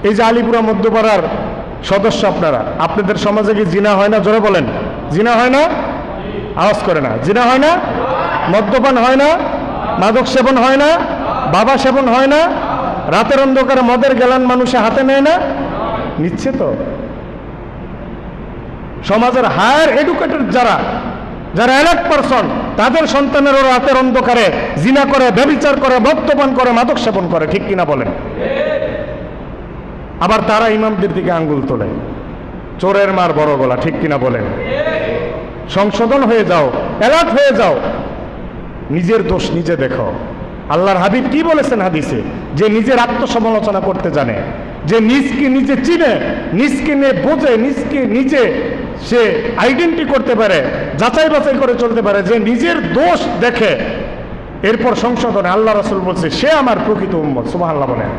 এই যে আলিপুরা মধ্যপাড়ার সদস্য আপনারা, আপনাদের সমাজে কি জিনা হয় না? জোরে বলেন, জিনা হয় না? আওয়াজ করে না। জিনা হয় না? মদ্যপান হয় না? মাদক সেবন হয় না? বাবা সেবন হয় না? রাতের অন্ধকারে মদের গেলান মানুষে হাতে নেয় না? নিচ্ছে তো। সমাজের হায়ার এডুকেটেড যারা এলার্ট পারসন, তাদের সন্তানেরও রাতের অন্ধকারে জিনা করে, ব্যভিচার করে, মদ্যপান করে, মাদক সেবন করে। ঠিক কিনা বলেন? আবার তারা ইমামদের দিকে আঙ্গুল তোলে, চোরের মার বড় গলা। ঠিক কিনা বলেন? সংশোধন হয়ে যাও, অ্যালার্ট হয়ে যাও, নিজের দোষ নিজে দেখো। আল্লাহর হাবিব কি বলেছেন হাদিসে? যে নিজের আত্মসমালোচনা করতে জানে, যে নিজকে নিজে চিনে, নিজকে নিয়ে বোঝে, নিজকে নিজে সে আইডেন্টি করতে পারে, যাচাই বাছাই করে চলতে পারে, যে নিজের দোষ দেখে এরপর সংশোধনে, আল্লাহ রাসূল বলছে সে আমার প্রকৃত উম্মত। সুবহানাল্লাহ বলেন।